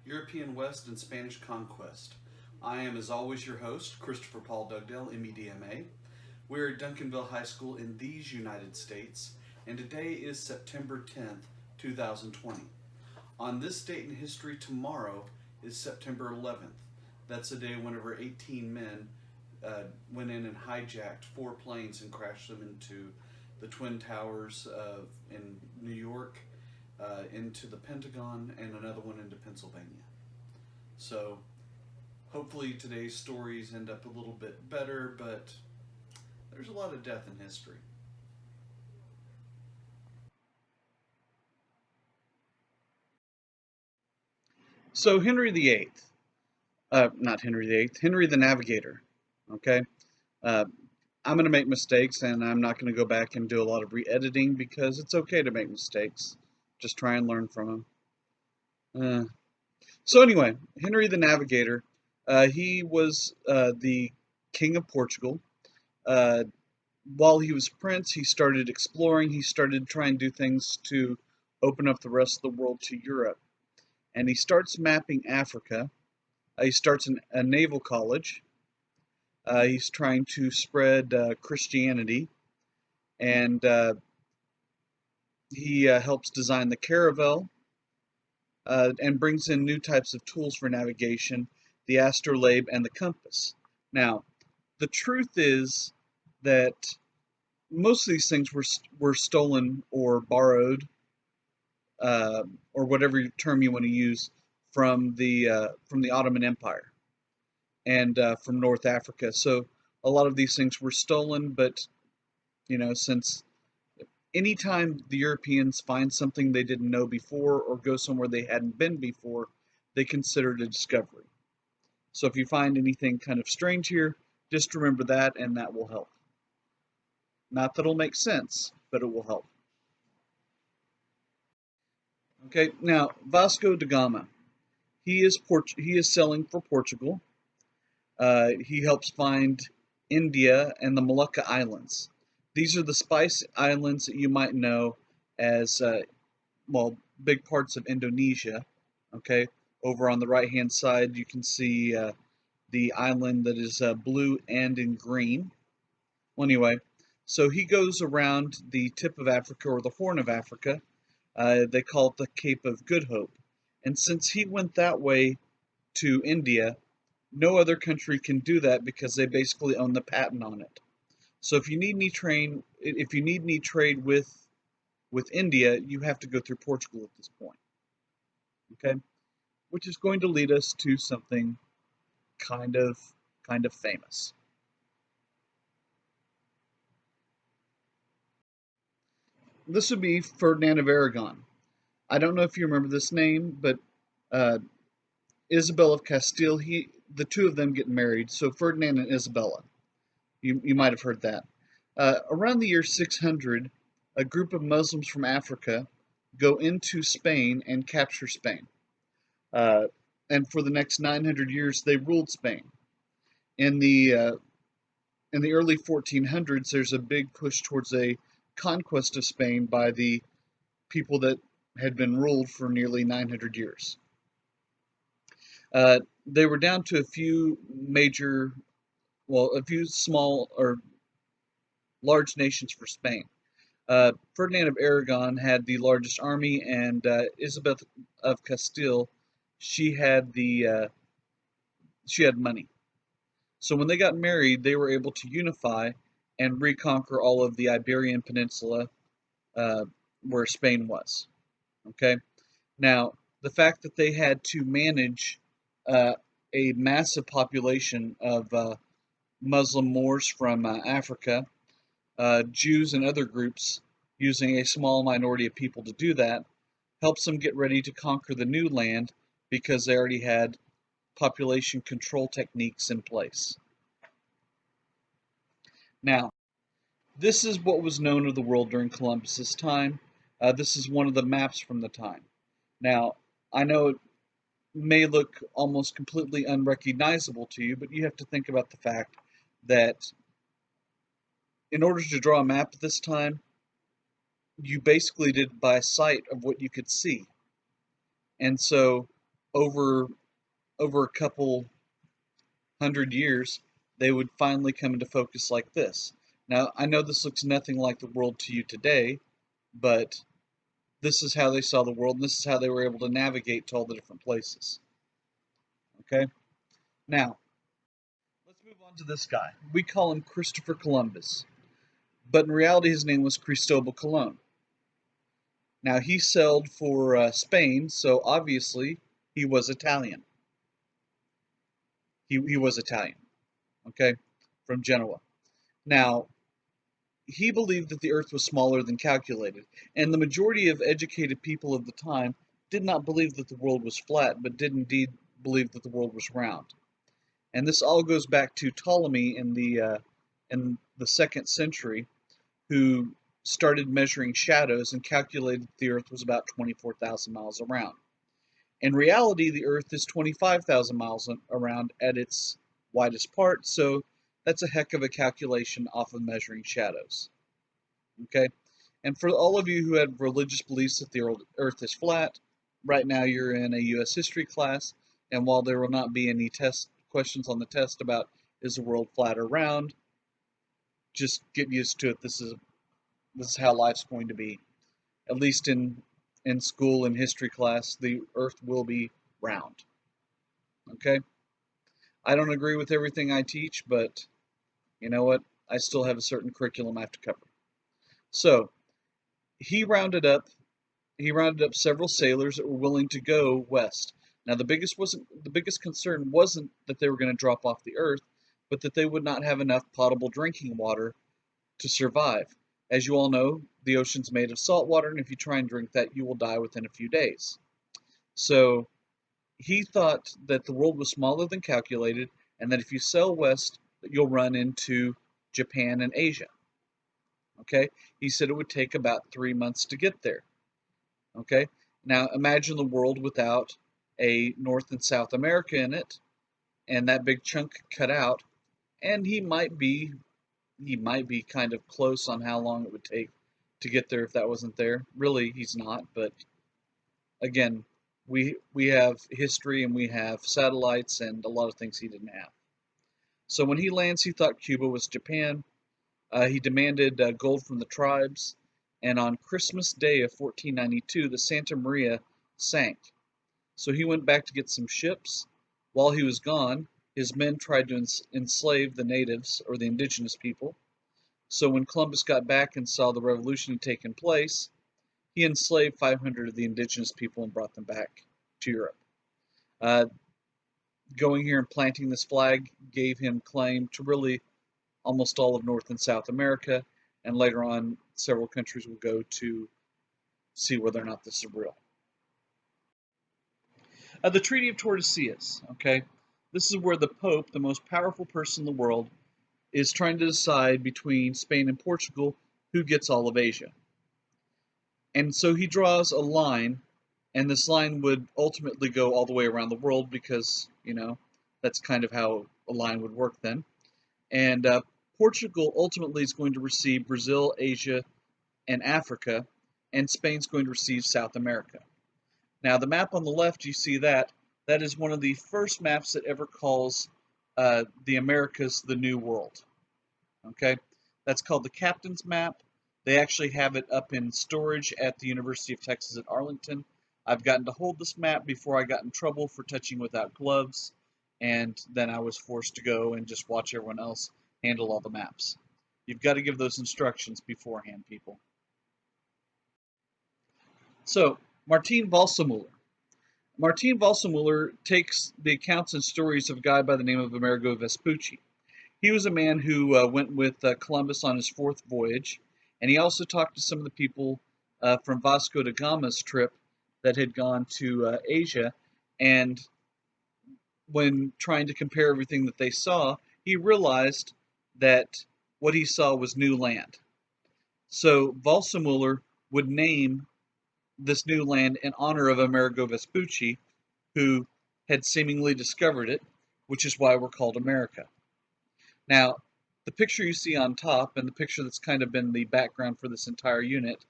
European West and Spanish Conquest. I am, as always, your host, Christopher Paul Dugdale, MEDMA. We're at Duncanville High School in these United States, and today is September 10th, 2020. On this date in history, tomorrow is September 11th. That's the day whenever 18 men went in and hijacked 4 planes and crashed them into the Twin Towers in New York, into the Pentagon, and another one into Pennsylvania. So hopefully today's stories end up a little bit better, but there's a lot of death in history. So Henry VIII, not Henry VIII, Henry the Navigator. Okay, uh, I'm going to make mistakes, and I'm not going to go back and do a lot of re-editing because it's okay to make mistakes. Just try and learn from them. So anyway, Henry the Navigator, he was the king of Portugal. Uh, while he was prince, he started exploring. He started trying to do things to open up the rest of the world to Europe. And he starts mapping Africa. He starts a naval college. He's trying to spread Christianity. And he helps design the caravel and brings in new types of tools for navigation, the astrolabe and the compass. Now, the truth is that most of these things were stolen or borrowed, or whatever term you want to use, from the Ottoman Empire and from North Africa. So a lot of these things were stolen, but since anytime the Europeans find something they didn't know before or go somewhere they hadn't been before, they consider it a discovery. So if you find anything kind of strange here, just remember that, and that will help. Not that it'll make sense, but it will help. Okay, now Vasco da Gama. He is sailing for Portugal. He helps find India and the Molucca Islands. These are the spice islands that you might know as, big parts of Indonesia. Okay, over on the right-hand side, you can see the island that is blue and in green. Well, anyway, so he goes around the tip of Africa, or the Horn of Africa. They call it the Cape of Good Hope. And since he went that way to India, no other country can do that because they basically own the patent on it. So if you need any trade with India, you have to go through Portugal at this point. Okay, which is going to lead us to something kind of famous. This would be Ferdinand of Aragon. I don't know if you remember this name, but uh, Isabel of Castile. The two of them get married. So Ferdinand and Isabella. You might have heard that. Around the year 600, a group of Muslims from Africa go into Spain and capture Spain. And for the next 900 years, they ruled Spain. In the early 1400s, there's a big push towards a conquest of Spain by the people that had been ruled for nearly 900 years. They were down to a few small or large nations for Spain. Ferdinand of Aragon had the largest army, and Isabel of Castile, she had money. So when they got married, they were able to unify and reconquer all of the Iberian Peninsula, where Spain was. Okay, now the fact that they had to manage a massive population of Muslim Moors from Africa, Jews and other groups, using a small minority of people to do that, helps them get ready to conquer the new land because they already had population control techniques in place. Now, this is what was known of the world during Columbus's time. This is one of the maps from the time. Now, I know it may look almost completely unrecognizable to you, but you have to think about the fact that in order to draw a map at this time, you basically did by sight of what you could see. And so over over a couple hundred years, they would finally come into focus like this. Now, I know this looks nothing like the world to you today, but this is how they saw the world, and this is how they were able to navigate to all the different places. Okay? Now, let's move on to this guy. We call him Christopher Columbus, but in reality, his name was Cristobal Colon. Now, he sailed for Spain, so obviously he was Italian. He was Italian, okay, from Genoa. Now, he believed that the Earth was smaller than calculated, and the majority of educated people of the time did not believe that the world was flat, but did indeed believe that the world was round. And this all goes back to Ptolemy in the 2nd century, who started measuring shadows and calculated the Earth was about 24,000 miles around. In reality, the Earth is 25,000 miles around at its widest part, so that's a heck of a calculation off of measuring shadows. Okay? And for all of you who have religious beliefs that the Earth is flat, right now you're in a U.S. history class, and while there will not be any test questions on the test about is the world flat or round, just get used to it. This is how life's going to be. At least in school and history class, the Earth will be round. Okay? I don't agree with everything I teach, but you know what? I still have a certain curriculum I have to cover. So he rounded up several sailors that were willing to go west. Now the biggest concern wasn't that they were going to drop off the Earth, but that they would not have enough potable drinking water to survive. As you all know, the ocean's made of salt water, and if you try and drink that, you will die within a few days. So he thought that the world was smaller than calculated, and that if you sail west, you'll run into Japan and Asia. Okay? He said it would take about 3 months to get there. Okay? Now imagine the world without a North and South America in it, and that big chunk cut out, and he might be kind of close on how long it would take to get there if that wasn't there. Really, he's not, but again, we have history and we have satellites and a lot of things he didn't have. So when he lands, he thought Cuba was Japan. He demanded gold from the tribes, and on Christmas Day of 1492, the Santa Maria sank. So he went back to get some ships. While he was gone, his men tried to enslave the natives, or the indigenous people. So when Columbus got back and saw the revolution taking place, he enslaved 500 of the indigenous people and brought them back to Europe. Going here and planting this flag gave him claim to really almost all of North and South America, and later on several countries will go to see whether or not this is real. The Treaty of Tortosius, okay? This is where the Pope, the most powerful person in the world, is trying to decide between Spain and Portugal who gets all of Asia. And so he draws a line, and this line would ultimately go all the way around the world because, that's kind of how a line would work then. And Portugal ultimately is going to receive Brazil, Asia, and Africa, and Spain's going to receive South America. Now, the map on the left, you see that is one of the first maps that ever calls the Americas the New World. Okay? That's called the Captain's Map. They actually have it up in storage at the University of Texas at Arlington. I've gotten to hold this map before I got in trouble for touching without gloves, and then I was forced to go and just watch everyone else handle all the maps. You've got to give those instructions beforehand, people. So, Martin Valsamuller. Martin Valsamuller takes the accounts and stories of a guy by the name of Amerigo Vespucci. He was a man who went with Columbus on his 4th voyage, and he also talked to some of the people from Vasco da Gama's trip that had gone to Asia, and when trying to compare everything that they saw, he realized that what he saw was new land. So Valsamuller would name this new land in honor of Amerigo Vespucci, who had seemingly discovered it, which is why we're called America. Now, the picture you see on top, and the picture that's kind of been the background for this entire unit,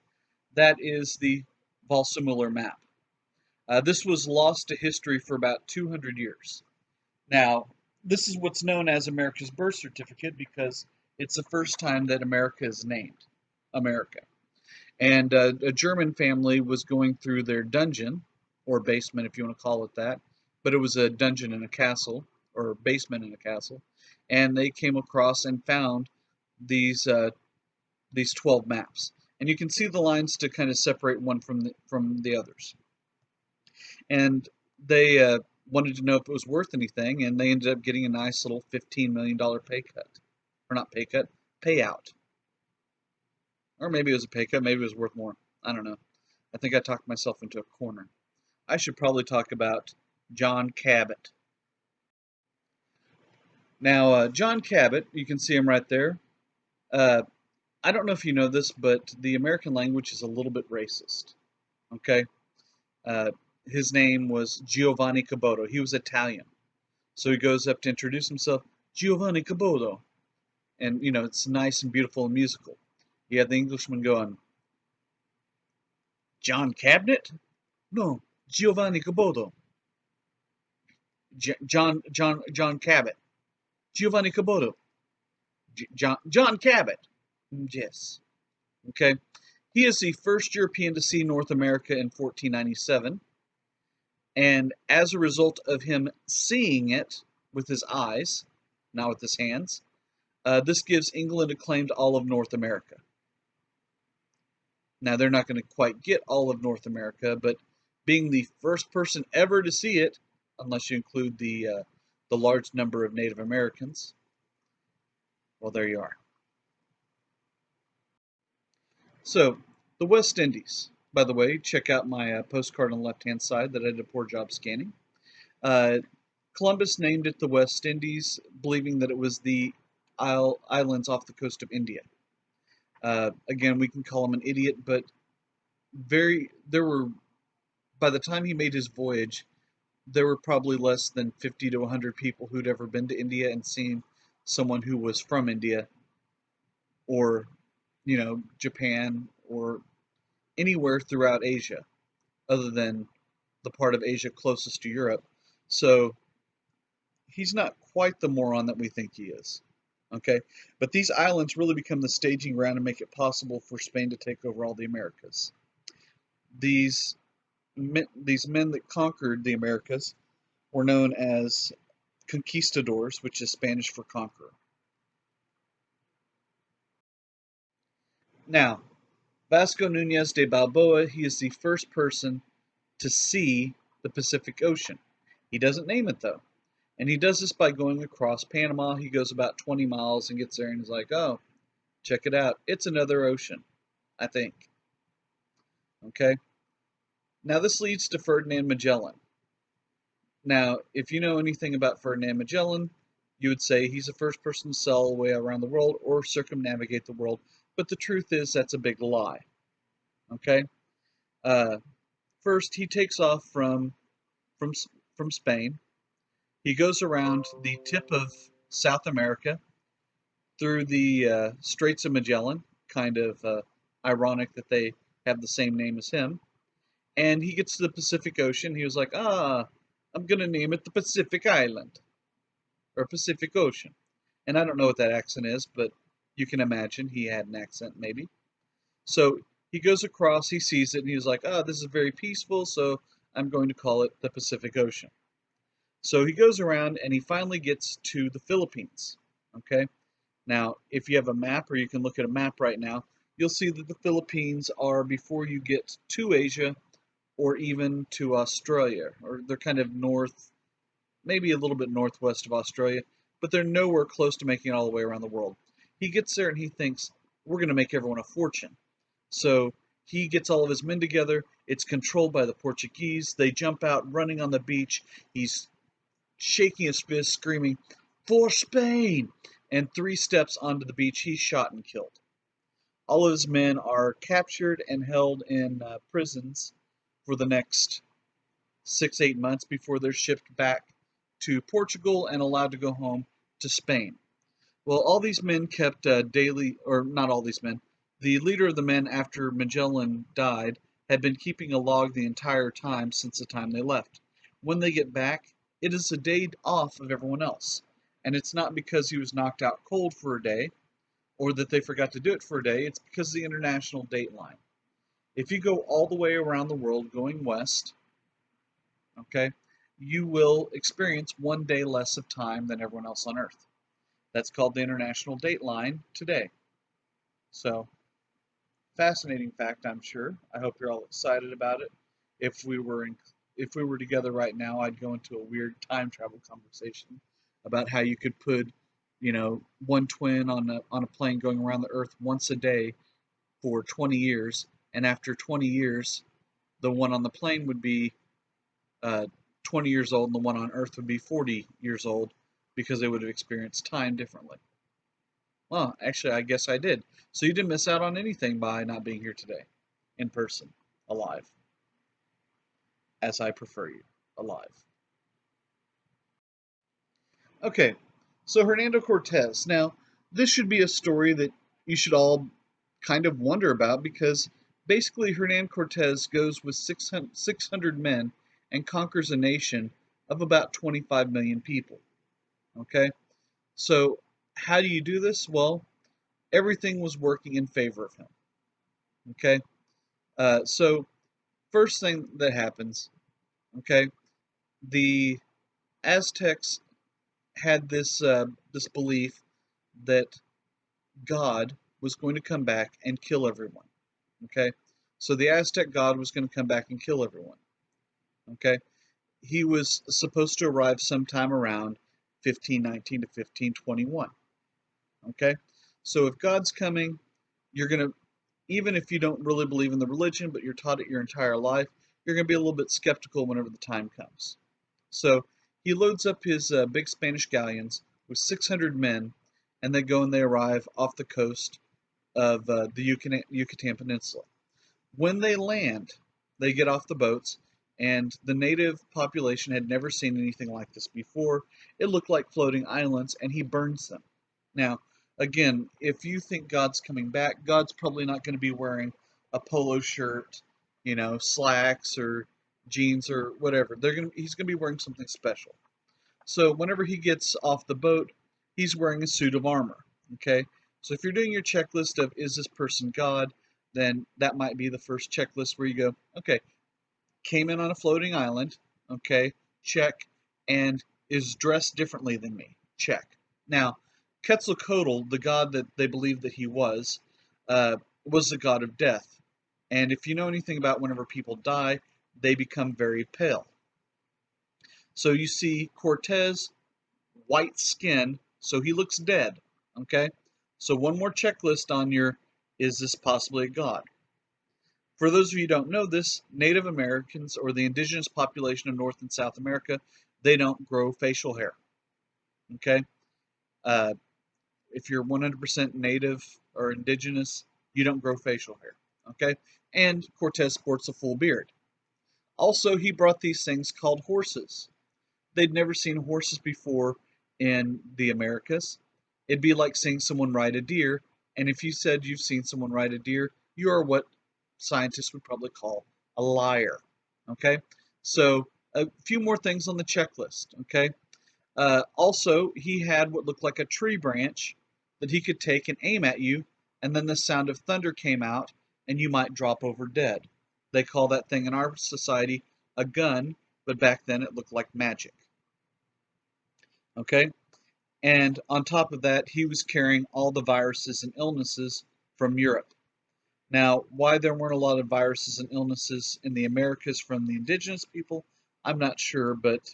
that is the Valsamuller map. This was lost to history for about 200 years. Now, this is what's known as America's birth certificate because it's the first time that America is named America. And a German family was going through their dungeon, or basement if you want to call it that, but it was a dungeon in a castle, or basement in a castle, and they came across and found these 12 maps. And you can see the lines to kind of separate one from the others. And they wanted to know if it was worth anything, and they ended up getting a nice little $15 million pay cut. Or not pay cut, payout. Or maybe it was a pay cut, maybe it was worth more. I don't know. I think I talked myself into a corner. I should probably talk about John Cabot. Now, John Cabot, you can see him right there. I don't know if you know this, but the American language is a little bit racist. Okay? His name was Giovanni Cabot. He was Italian. So he goes up to introduce himself, Giovanni Cabot. And, you know, it's nice and beautiful and musical. You have the Englishman going, John Cabinet? No, Giovanni Cabot. John Cabot. Giovanni Cabot. John Cabot. Yes. Okay. He is the first European to see North America in 1497. And as a result of him seeing it with his eyes, not with his hands, this gives England a claim to all of North America. Now, they're not going to quite get all of North America, but being the first person ever to see it, unless you include the large number of Native Americans, well, there you are. So, the West Indies. By the way, check out my postcard on the left-hand side that I did a poor job scanning. Columbus named it the West Indies, believing that it was the islands off the coast of India. Again, we can call him an idiot, but by the time he made his voyage, there were probably less than 50 to 100 people who'd ever been to India and seen someone who was from India, or, you know, Japan, or anywhere throughout Asia, other than the part of Asia closest to Europe. So he's not quite the moron that we think he is. Okay, but these islands really become the staging ground and make it possible for Spain to take over all the Americas. These men that conquered the Americas were known as conquistadors, which is Spanish for conqueror. Now, Vasco Núñez de Balboa, he is the first person to see the Pacific Ocean. He doesn't name it, though. And he does this by going across Panama. He goes about 20 miles and gets there and he's like, oh, check it out. It's another ocean, I think. Okay? Now, this leads to Ferdinand Magellan. Now, if you know anything about Ferdinand Magellan, you would say he's the first person to sail all the way around the world or circumnavigate the world. But the truth is that's a big lie. Okay? First, he takes off from Spain. He goes around the tip of South America through the Straits of Magellan, kind of ironic that they have the same name as him. And he gets to the Pacific Ocean. He was like, I'm going to name it the Pacific Island, or Pacific Ocean. And I don't know what that accent is, but you can imagine he had an accent maybe. So he goes across, he sees it, and he was like, this is very peaceful, so I'm going to call it the Pacific Ocean. So he goes around and he finally gets to the Philippines, okay? Now, if you have a map, or you can look at a map right now, you'll see that the Philippines are before you get to Asia or even to Australia, or they're kind of north, maybe a little bit northwest of Australia, but they're nowhere close to making it all the way around the world. He gets there and he thinks, we're going to make everyone a fortune. So he gets all of his men together. It's controlled by the Portuguese. They jump out running on the beach. He's shaking his fist, screaming, for Spain! And 3 steps onto the beach, he's shot and killed. All of his men are captured and held in prisons for the next 6-8 months before they're shipped back to Portugal and allowed to go home to Spain. Well, all these men kept daily, or not all these men, the leader of the men after Magellan died had been keeping a log the entire time since the time they left. When they get back, it is a day off of everyone else. And it's not because he was knocked out cold for a day, or that they forgot to do it for a day, it's because of the international date line. If you go all the way around the world going west, okay, you will experience 1 day less of time than everyone else on Earth. That's called the international date line today. So, fascinating fact, I'm sure. I hope you're all excited about it. If we were together right now, I'd go into a weird time travel conversation about how you could put, one twin on a plane going around the Earth once a day for 20 years, and after 20 years, the one on the plane would be 20 years old, and the one on Earth would be 40 years old because they would have experienced time differently. Well, actually, I guess I did. So you didn't miss out on anything by not being here today, in person, alive, as I prefer you, alive. Okay, so Hernando Cortes. Now, this should be a story that you should all kind of wonder about because basically Hernan Cortes goes with 600 men and conquers a nation of about 25 million people. Okay, so how do you do this? Well, everything was working in favor of him. Okay, so first thing that happens, okay, the Aztecs had this belief that God was going to come back and kill everyone. Okay, so the Aztec God was going to come back and kill everyone. Okay, he was supposed to arrive sometime around 1519 to 1521. Okay, so if God's coming, you're going to, even if you don't really believe in the religion, but you're taught it your entire life, you're going to be a little bit skeptical whenever the time comes. So he loads up his big Spanish galleons with 600 men, and they go and they arrive off the coast of the Yucatan Peninsula. When they land, they get off the boats, and the native population had never seen anything like this before. It looked like floating islands, and he burns them. Now, again, if you think God's coming back, God's probably not going to be wearing a polo shirt, slacks or jeans or whatever. He's going to be wearing something special. So whenever he gets off the boat, he's wearing a suit of armor. Okay, so if you're doing your checklist of is this person God, then that might be the first checklist where you go, okay, came in on a floating island, okay, check, and is dressed differently than me, check. Now, Quetzalcoatl, the god that they believed that he was the god of death. And if you know anything about whenever people die, they become very pale. So you see Cortes, white skin, so he looks dead, okay? So one more checklist on your, is this possibly a god? For those of you who don't know this, Native Americans, or the indigenous population of North and South America, they don't grow facial hair, okay? If you're 100% native or indigenous, you don't grow facial hair, okay? And Cortes sports a full beard. Also, he brought these things called horses. They'd never seen horses before in the Americas. It'd be like seeing someone ride a deer, and if you said you've seen someone ride a deer, you are what scientists would probably call a liar, okay? So, a few more things on the checklist, okay? Also, he had what looked like a tree branch that he could take and aim at you, and then the sound of thunder came out, and you might drop over dead. They call that thing in our society a gun, but back then it looked like magic. Okay? And on top of that, he was carrying all the viruses and illnesses from Europe. Now, why there weren't a lot of viruses and illnesses in the Americas from the indigenous people, I'm not sure, but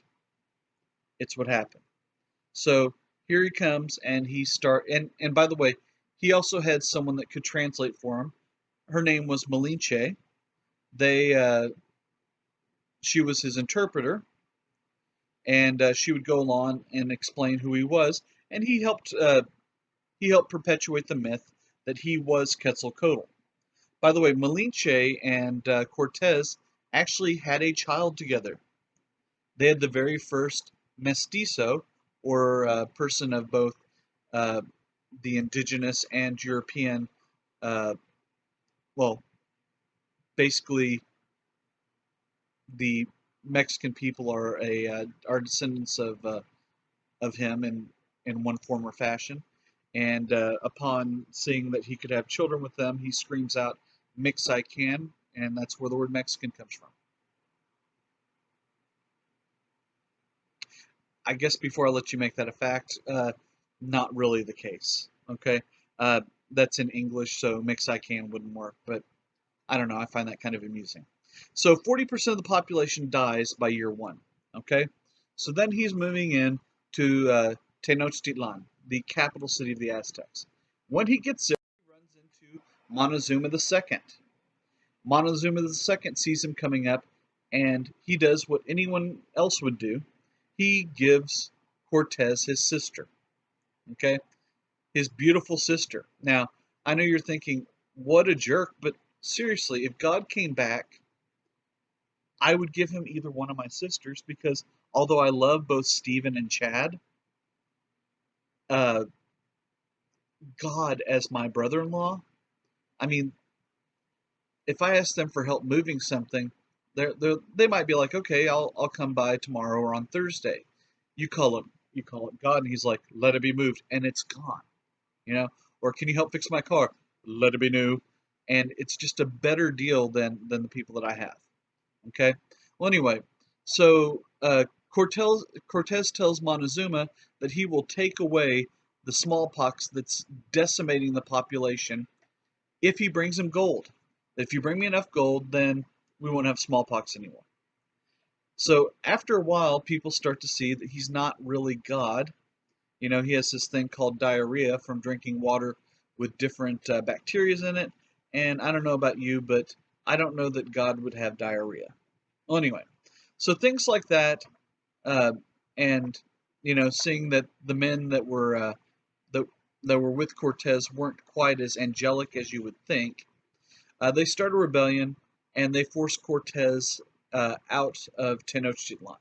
it's what happened. So here he comes, and and by the way, he also had someone that could translate for him. Her name was Malinche. She was his interpreter, and she would go along and explain who he was, and he helped perpetuate the myth that he was Quetzalcoatl. By the way, Malinche and Cortes actually had a child together. They had the very first mestizo, or person of both uh, the indigenous and European, well, basically the Mexican people are descendants of him in one form or fashion. And upon seeing that he could have children with them, he screams out, "Mix I can," and that's where the word Mexican comes from. I guess before I let you make that a fact, not really the case. Okay, uh, that's in English, so "mix I can" wouldn't work. But I don't know. I find that kind of amusing. So 40% of the population dies by year one. Okay, so then he's moving in to Tenochtitlan, the capital city of the Aztecs. When he gets there, he runs into Montezuma II. Montezuma II sees him coming up, and he does what anyone else would do. He gives Cortez his sister. Okay, his beautiful sister. Now, I know you're thinking, what a jerk, but seriously, if God came back, I would give him either one of my sisters because although I love both Stephen and Chad, uh, God as my brother-in-law, I mean, if I ask them for help moving something, they might be like, okay, I'll come by tomorrow or on Thursday. You call it God, and he's like, let it be moved, and it's gone, you know. Or can you help fix my car? Let it be new, and it's just a better deal than the people that I have. Okay. Well, anyway, so Cortez tells Montezuma that he will take away the smallpox that's decimating the population if he brings him gold. If you bring me enough gold, then we won't have smallpox anymore. So after a while, people start to see that he's not really God. You know, he has this thing called diarrhea from drinking water with different bacteria in it. And I don't know about you, but I don't know that God would have diarrhea. Well, anyway, so things like that, uh, and seeing that the men that that were with Cortez weren't quite as angelic as you would think, they start a rebellion and they force Cortez out of Tenochtitlan.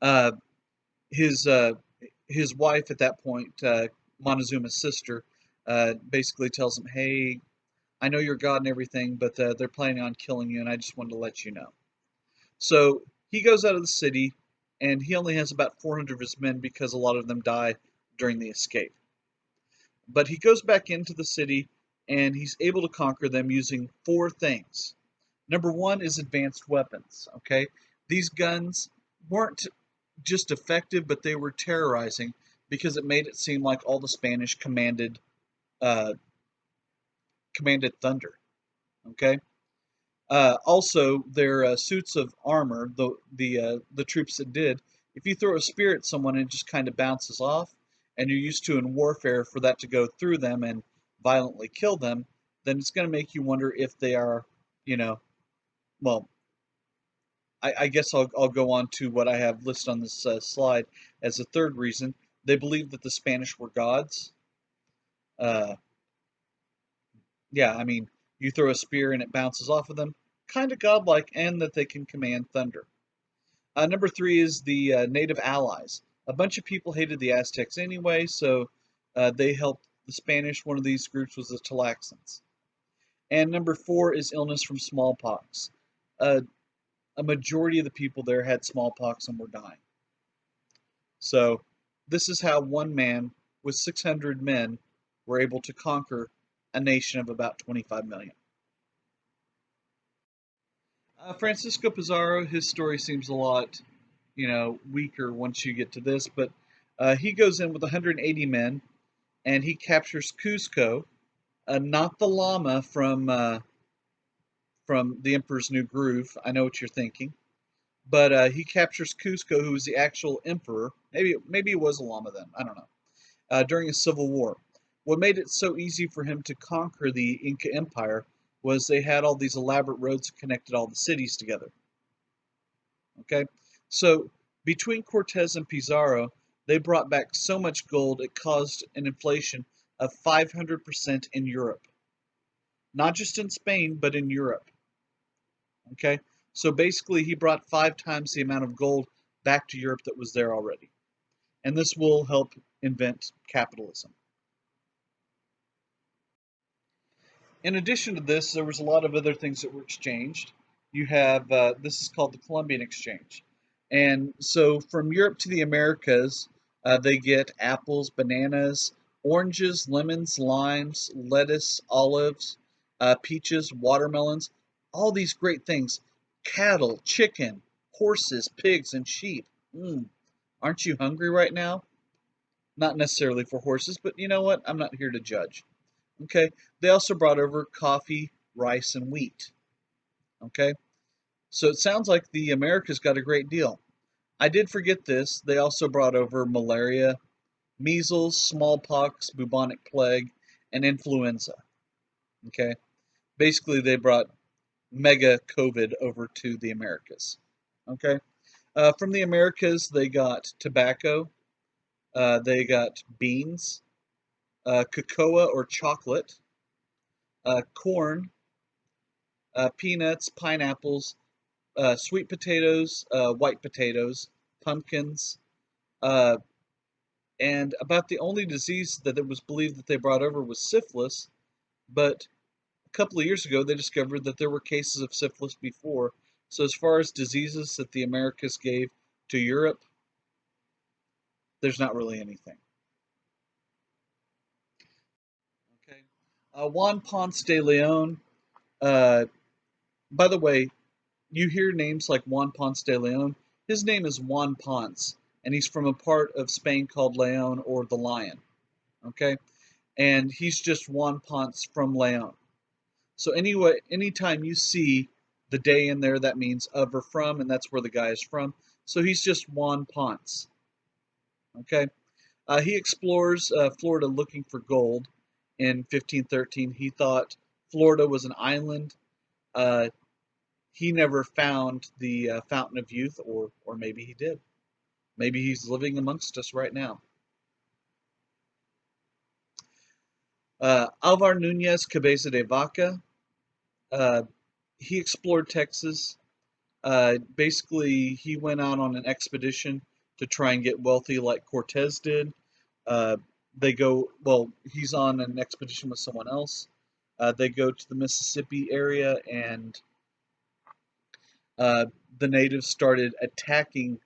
Uh, his uh, his wife at that point, Montezuma's sister, basically tells him, "Hey, I know you're God and everything, but they're planning on killing you, and I just wanted to let you know." So he goes out of the city, and he only has about 400 of his men because a lot of them die during the escape. But he goes back into the city, and he's able to conquer them using four things. Number one is advanced weapons. Okay, these guns weren't just effective, but they were terrorizing because it made it seem like all the Spanish uh, commanded thunder. Okay. Also, their suits of armor, the troops that did, if you throw a spear at someone and it just kind of bounces off, and you're used to in warfare for that to go through them and violently kill them, then it's going to make you wonder if they are, you know, well, I guess I'll go on to what I have listed on this slide as a third reason. They believed that the Spanish were gods. Uh, yeah, I mean, you throw a spear and it bounces off of them, kind of godlike, and that they can command thunder. Number three is the native allies. A bunch of people hated the Aztecs anyway, so they helped the Spanish. One of these groups was the Tlaxcalans. And number four is illness from smallpox. Uh, a majority of the people there had smallpox and were dying. So this is how one man with 600 men were able to conquer a nation of about 25 million. Francisco Pizarro, his story seems a lot, weaker once you get to this, but he goes in with 180 men and he captures Cusco, not the llama from the Emperor's New Groove. I know what you're thinking, but he captures Cusco, who was the actual emperor. Maybe it was a llama then. I don't know. During a civil war, what made it so easy for him to conquer the Inca Empire was they had all these elaborate roads that connected all the cities together. Okay, so between Cortez and Pizarro, they brought back so much gold it caused an inflation of 500% in Europe. Not just in Spain, but in Europe. Okay, so basically he brought 5 times the amount of gold back to Europe that was there already. And this will help invent capitalism. In addition to this, there was a lot of other things that were exchanged. You have this is called the Colombian Exchange, and so from Europe to the Americas, they get apples, bananas, oranges, lemons, limes, lettuce, olives, peaches, watermelons, all these great things. Cattle, chicken, horses, pigs, and sheep. Mm, aren't you hungry right now? Not necessarily for horses, but you know what? I'm not here to judge. Okay. They also brought over coffee, rice, and wheat. Okay. So it sounds like the Americas got a great deal. I did forget this. They also brought over malaria, measles, smallpox, bubonic plague, and influenza. Okay. Basically, they brought mega COVID over to the Americas. Okay. From the Americas, they got tobacco, they got beans, cocoa or chocolate, corn, peanuts, pineapples, sweet potatoes, white potatoes, pumpkins, uh, and about the only disease that it was believed that they brought over was syphilis. But a couple of years ago, they discovered that there were cases of syphilis before. So as far as diseases that the Americas gave to Europe, there's not really anything. Okay. Juan Ponce de Leon. Uh, by the way, you hear names like Juan Ponce de Leon. His name is Juan Ponce, and he's from a part of Spain called Leon or the Lion. Okay, and he's just Juan Ponce from Leon. So anyway, anytime you see the day in there, that means of or from, and that's where the guy is from. So he's just Juan Ponce. Okay, he explores Florida looking for gold. In 1513, he thought Florida was an island. Uh, he never found the Fountain of Youth, or maybe he did. Maybe he's living amongst us right now. Alvar Nunez Cabeza de Vaca, uh, he explored Texas. Basically, he went out on an expedition to try and get wealthy like Cortez did. Uh, well, he's on an expedition with someone else. They go to the Mississippi area, and uh, the natives started attacking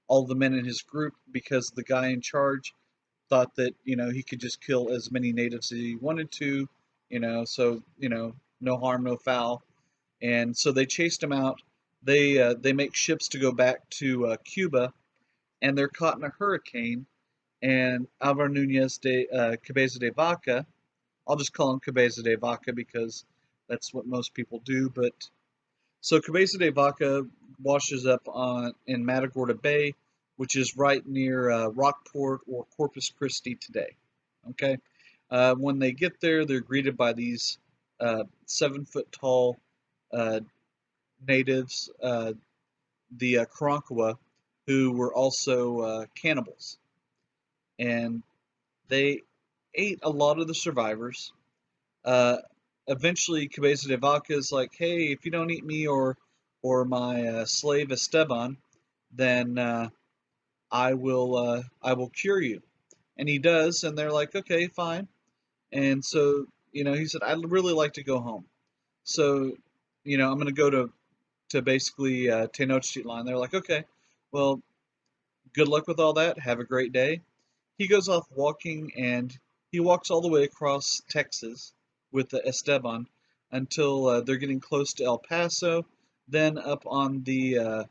all the men in his group because the guy in charge thought that he could just kill as many natives as he wanted to, so no harm, no foul, and so they chased him out. They make ships to go back to Cuba, and they're caught in a hurricane. And Alvar Nunez de Cabeza de Vaca, I'll just call him Cabeza de Vaca because that's what most people do. But so Cabeza de Vaca washes up in Matagorda Bay, which is right near Rockport or Corpus Christi today. Okay, when they get there, they're greeted by these 7 foot tall uh, natives, the Karankawa, who were also cannibals, and they ate a lot of the survivors. Uh, Eventually, Cabeza de Vaca is like, "Hey, if you don't eat me or my slave Esteban, then I will cure you." And he does, and they're like, "Okay, fine." And so he said, "I'd really like to go home." So I'm going to go to basically Tenochtitlan. They're like, "Okay, well, good luck with all that. Have a great day." He goes off walking, and he walks all the way across Texas with the Esteban until they're getting close to El Paso. Then up on the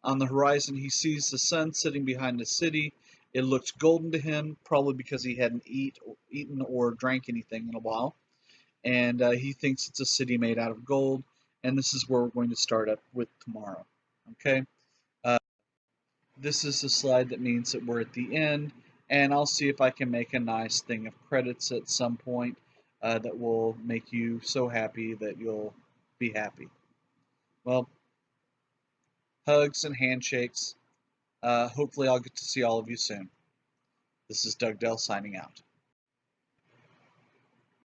horizon, he sees the sun sitting behind the city. It looks golden to him, probably because he hadn't eaten or drank anything in a while. And he thinks it's a city made out of gold. And this is where we're going to start up with tomorrow. Okay? Uh, this is the slide that means that we're at the end. And I'll see if I can make a nice thing of credits at some point that will make you so happy that you'll be happy. Well, hugs and handshakes. Hopefully, I'll get to see all of you soon. This is Doug Dell signing out.